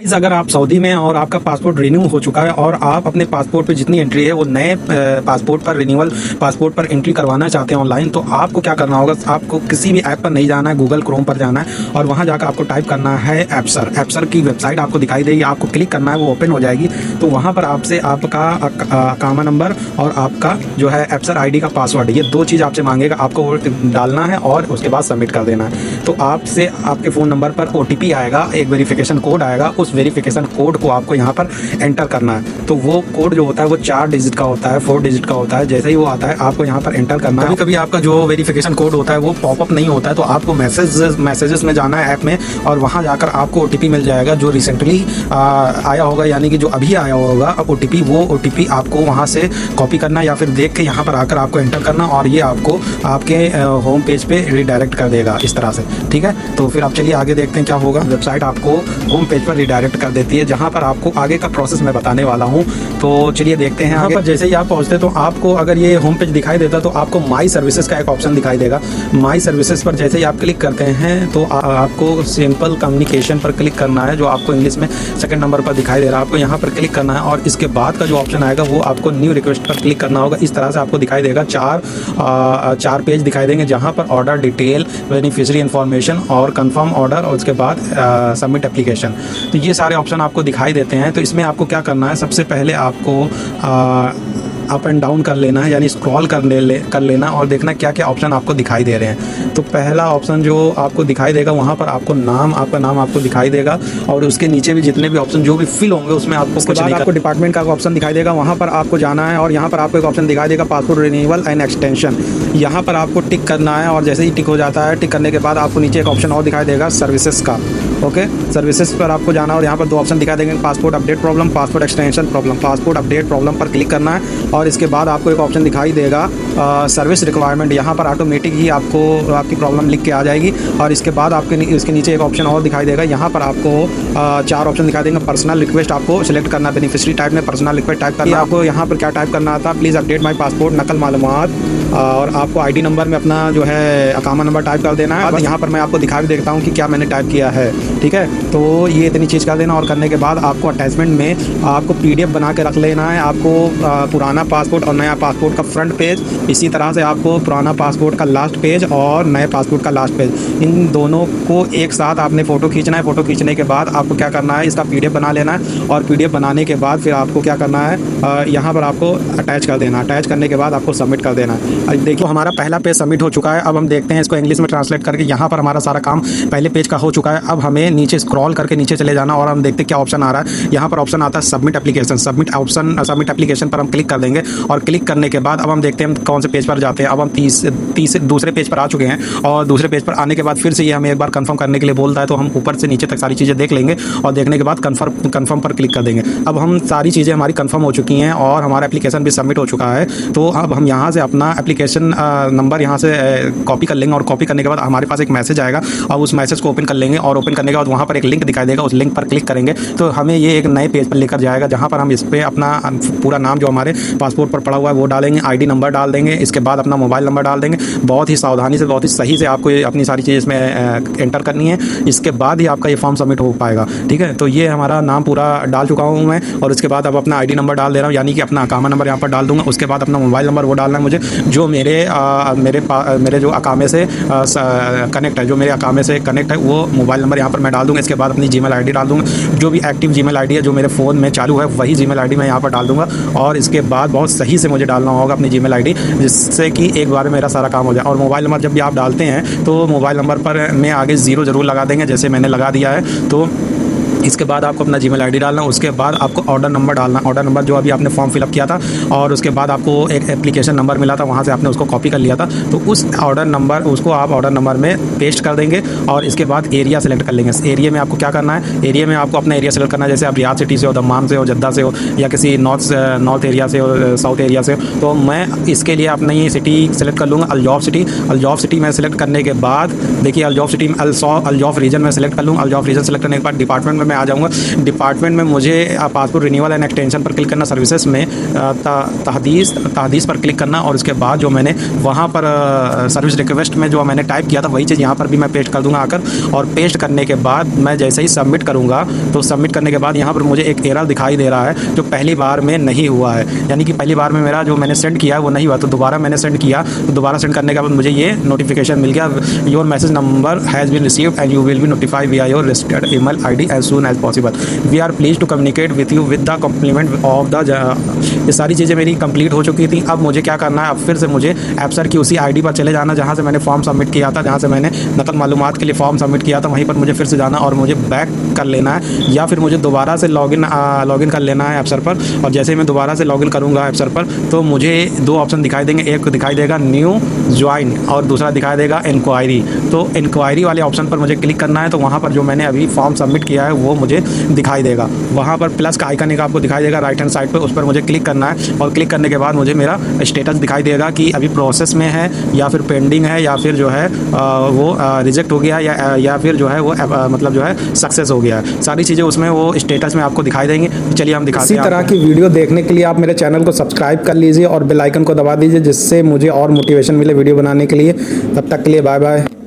Guys, अगर आप Saudi में और आपका पासपोर्ट रिन्यू हो चुका है और आप अपने पासपोर्ट पे जितनी एंट्री है वो नए पासपोर्ट पर रिन्यूअल पासपोर्ट पर एंट्री करवाना चाहते हैं ऑनलाइन, तो आपको क्या करना होगा। आपको किसी भी ऐप पर नहीं जाना है, गूगल क्रोम पर जाना है और वहां जाकर आपको टाइप करना है एप्सर की वेबसाइट आपको दिखाई देगी। आपको क्लिक करना है, वो ओपन हो जाएगी। तो वहाँ पर आपसे आपका अकामा नंबर और आपका जो है एप्सर ID का पासवर्ड, ये दो चीज़ आपसे मांगेगा, आपको वो डालना है और उसके बाद सबमिट कर देना है। तो आपसे आपके फ़ोन नंबर पर OTP आएगा, एक वेरिफिकेशन कोड आएगा। उस वेरिफिकेशन कोड को आपको यहाँ पर एंटर करना है। तो वो कोड जो होता है वो 4 डिजिट का होता है, 4 डिजिट का होता है। जैसे ही वो आता है आपको यहाँ पर एंटर करना है। कभी आपका जो वेरिफिकेशन कोड होता है वो पॉपअप नहीं होता है, तो आपको मैसेजेस में जाना है ऐप में और वहाँ जाकर आपको OTP मिल जाएगा जो रिसेंटली आया होगा, यानी कि जो अभी आया होगा अब OTP, वो OTP आपको वहाँ से कॉपी करना या फिर देख के यहाँ पर आकर आपको एंटर करना और ये आपको आपके होम पेज पे रिडायरेक्ट कर देगा इस तरह से। ठीक है, तो फिर आप चलिए आगे देखते हैं क्या होगा। वेबसाइट आपको होम पेज पर रिडायरेक्ट कर देती है, जहाँ पर आपको आगे का प्रोसेस मैं बताने वाला हूँ। तो चलिए देखते हैं। यहाँ पर जैसे ही आप पहुँचते तो आपको अगर ये होम पेज दिखाई देता तो आपको माई सर्विसेज का एक ऑप्शन दिखाई देगा। माई सर्विसेज पर जैसे ही आप क्लिक करते हैं तो आपको सिंपल कम्युनिकेशन पर क्लिक करना है, जो आपको इंग्लिश में सेकंड नंबर पर दिखाई दे रहा है। आपको यहाँ पर क्लिक करना है और इसके बाद का जो ऑप्शन आएगा वो आपको न्यू रिक्वेस्ट पर क्लिक करना होगा। इस तरह से आपको दिखाई देगा चार पेज दिखाई देंगे, जहाँ पर ऑर्डर डिटेल, बेनिफिशियरी इन्फॉर्मेशन और कंफर्म ऑर्डर और उसके बाद सबमिट एप्लीकेशन। तो ये सारे ऑप्शन आपको दिखाई देते हैं। तो इसमें आपको क्या करना है, सबसे पहले आपको अप एंड डाउन कर लेना है, यानी स्क्रॉल कर लेना और देखना क्या क्या ऑप्शन आपको दिखाई दे रहे हैं। तो पहला ऑप्शन जो आपको दिखाई देगा वहाँ पर आपको आपका नाम आपको दिखाई देगा और उसके नीचे भी जितने भी ऑप्शन जो भी फिल होंगे उसमें आपको कुछ नहीं, आपको डिपार्टमेंट का ऑप्शन दिखाई देगा, वहाँ पर आपको जाना है और यहाँ पर आपको एक ऑप्शन दिखाई देगा पासपोर्ट रिन्यूअल एंड एक्सटेंशन। यहाँ पर आपको टिक करना है और जैसे ही टिक हो जाता है, टिक करने के बाद आपको नीचे एक ऑप्शन और दिखाई देगा सर्विसेज का। ओके, सर्विसेज पर आपको जाना और यहाँ पर 2 ऑप्शन दिखाई देंगे, passport update problem, passport extension problem. Passport update problem पर क्लिक करना है और इसके बाद आपको एक ऑप्शन दिखाई देगा सर्विस रिक्वायरमेंट। यहाँ पर ऑटोमेटिक ही आपको आपकी प्रॉब्लम लिख के आ जाएगी और इसके बाद आपके इसके नीचे एक ऑप्शन और दिखाई देगा। यहाँ पर आपको 4 ऑप्शन दिखाई देंगे। पर्सनल रिक्वेस्ट आपको सिलेक्ट करना, बेनिफिशियरी टाइप में पर्सनल रिक्वेस्ट टाइप करना। आपको यहाँ पर क्या टाइप करना था, प्लीज़ अपडेट माई पासपोर्ट, नकल मालूमात, और आपको ID नंबर में अपना जो है अकामा नंबर टाइप कर देना है। यहाँ पर मैं आपको दिखा भी देखता हूँ कि क्या मैंने टाइप किया है। ठीक है, तो ये इतनी चीज़ कर देना और करने के बाद आपको अटैचमेंट में आपको PDF बना के रख लेना है। आपको पुराना पासपोर्ट और नया पासपोर्ट का फ्रंट पेज, इसी तरह से आपको पुराना पासपोर्ट का लास्ट पेज और नए पासपोर्ट का लास्ट पेज, इन दोनों को एक साथ आपने फ़ोटो खींचना है। फ़ोटो खींचने के बाद आपको क्या करना है, इसका PDF बना लेना है और PDF बनाने के बाद फिर आपको क्या करना है, यहाँ पर आपको अटैच कर देना। अटैच करने के बाद आपको सबमिट कर देना है। देखिए हमारा पहला पेज सबमिट हो चुका है। अब हम देखते हैं इसको इंग्लिश में ट्रांसलेट करके। यहाँ पर हमारा सारा काम पहले पेज का हो चुका है। अब हमें नीचे स्क्रॉल करके नीचे चले जाना और हम देखते हैं क्या ऑप्शन आ रहा है। यहाँ पर ऑप्शन आता है सबमिट एप्लीकेशन। सबमिट एप्लीकेशन पर हम क्लिक कर देंगे और क्लिक करने के बाद अब हम देखते हैं हम कौन से पेज पर जाते हैं। अब हम दूसरे पेज पर आ चुके हैं और दूसरे पेज पर आने के बाद फिर से ये हमें एक बार कंफर्म करने के लिए बोलता है, तो हम ऊपर से नीचे तक सारी चीज़ें देख लेंगे और देखने के बाद कंफर्म पर क्लिक कर देंगे। अब हम सारी चीज़ें हमारी कंफर्म हो चुकी हैं और हमारा एप्लीकेशन भी सबमिट हो चुका है। तो अब हम यहाँ से अपना एप्लीकेशन नंबर यहाँ से कॉपी कर लेंगे और कॉपी करने के बाद हमारे पास एक मैसेज आएगा और उस मैसेज को ओपन कर लेंगे और ओपन करने के बाद वहाँ पर एक लिंक दिखाई देगा। उस लिंक पर क्लिक करेंगे तो हमें ये एक नए पेज पर लेकर जाएगा, जहाँ पर हम इस पर अपना पूरा नाम जो हमारे पासपोर्ट पर पड़ा हुआ है वो डालेंगे, ID नंबर डाल देंगे, इसके बाद अपना मोबाइल नंबर डाल देंगे। बहुत ही सावधानी से, बहुत ही सही से आपको अपनी सारी चीज़ इसमें एंटर करनी है। इसके बाद ही आपका ये फॉर्म सबमिट हो पाएगा। ठीक है, तो ये हमारा नाम पूरा डाल चुका हूँ मैं और उसके बाद अब अपना ID नंबर डाल दे रहा हूँ, यानी कि अपना अकामा नंबर यहाँ पर डाल दूँगा। उसके बाद अपना मोबाइल नंबर वो डालना है मुझे, जो मेरे जो अकामे से कनेक्ट है, जो मेरे अकामे से कनेक्ट है, वो मोबाइल नंबर यहाँ पर मैं डाल दूँगा। इसके बाद अपनी Gmail ID डाल दूँगा, जो भी एक्टिव Gmail ID है जो मेरे फ़ोन में चालू है वही Gmail ID मैं यहाँ पर डाल दूँगा। और इसके बाद बहुत सही से मुझे डालना होगा अपनी Gmail ID, जिससे कि एक बार में मेरा सारा काम हो जाए। और मोबाइल नंबर जब भी आप डालते हैं तो मोबाइल नंबर पर में आगे 0 ज़रूर लगा देंगे, जैसे मैंने लगा दिया है। तो इसके बाद आपको अपना Gmail ID डालना, उसके बाद आपको ऑर्डर नंबर डालना, ऑर्डर नंबर जो अभी आपने फॉर्म फिलअप किया था और उसके बाद आपको एक एप्लीकेशन नंबर मिला था, वहाँ से आपने उसको कॉपी कर लिया था। तो उस ऑर्डर नंबर उसको आप ऑर्डर नंबर में पेस्ट कर देंगे और इसके बाद एरिया सेलेक्ट कर लेंगे। इस एरिया में आपको क्या करना है, एरिया में आपको अपना एरिया सेलेक्ट करना है। जैसे आप रियाद सिटी से हो, दम्माम से हो, जद्दा से हो या किसी नॉर्थ एरिया से हो, साउथ एरिया से हो, तो मैं इसके लिए अपनी सिटी सेलेक्ट कर लूँगा, अल्जौफ सिटी। अल्जौफ सिटी में सेलेक्ट करने के बाद देखिए अल्जौफ सिटी अल्जौफ रीजन में सेलेक्ट कर लूँगा। अल्जौफ रीजन सेलेक्ट करने के बाद डिपार्टमेंट में में आ जाऊँगा। डिपार्टमेंट में मुझे पासपोर्ट रिन्यूअल एंड एक्सटेंशन पर क्लिक करना, सर्विसेज में तहदीस पर क्लिक करना और उसके बाद जो मैंने वहाँ पर सर्विस रिक्वेस्ट में जो मैंने टाइप किया था वही चीज़ यहाँ पर भी मैं पेस्ट कर दूँगा आकर। और पेस्ट करने के बाद मैं जैसे ही सबमिट करूँगा तो सबमिट करने के बाद यहाँ पर मुझे एक एरर दिखाई दे रहा है जो पहली बार में नहीं हुआ है, यानी कि पहली बार में मेरा जो मैंने सेंड किया है वो नहीं हुआ। तो दोबारा मैंने सेंड किया, तो दोबारा सेंड करने के बाद मुझे ये नोटिफिकेशन मिल गया, your message number has been received and you will be notified via your registered email ID as soon as possible. We are please to communicate with you with the compliment of the. ये सारी चीज़ें मेरी complete हो चुकी थी। अब मुझे क्या करना है, अब फिर से मुझे एप्सर की उसी आईडी पर चले जाना जहाँ से मैंने फॉर्म सबमिट किया था, जहाँ से मैंने नकल मालूमात के लिए फॉर्म सबमिट किया था, वहीं पर मुझे फिर से जाना और मुझे बैक कर लेना है, या फिर मुझे दोबारा से लॉगिन कर लेना है एप्सर पर। और जैसे ही मैं दोबारा से लॉगिन करूँगा एप्सर पर तो मुझे दो ऑप्शन दिखाई देंगे, एक दिखाई देगा न्यू ज्वाइन और दूसरा दिखाई देगा इंक्वायरी। तो इंक्वायरी वाले ऑप्शन पर मुझे क्लिक करना है, तो वहाँ पर जो मैंने अभी फॉर्म सबमिट किया है वो मुझे दिखाई देगा। वहाँ पर प्लस का आइकन एक आपको दिखाई देगा राइट हैंड साइड पर, उस पर मुझे क्लिक करना है और क्लिक करने के बाद मुझे मेरा स्टेटस दिखाई देगा कि अभी प्रोसेस में है या फिर पेंडिंग है या फिर जो है वो रिजेक्ट हो गया या फिर जो है वो मतलब जो है सक्सेस हो गया है। सारी चीज़ें उसमें वो स्टेटस में आपको दिखाई देंगे। चलिए हम दिखाते हैं। इसी तरह की वीडियो देखने के लिए आप मेरे चैनल को सब्सक्राइब कर लीजिए और बेल आइकन को दबा दीजिए, जिससे मुझे और मोटिवेशन मिले वीडियो बनाने के लिए। तब तक के लिए बाय बाय।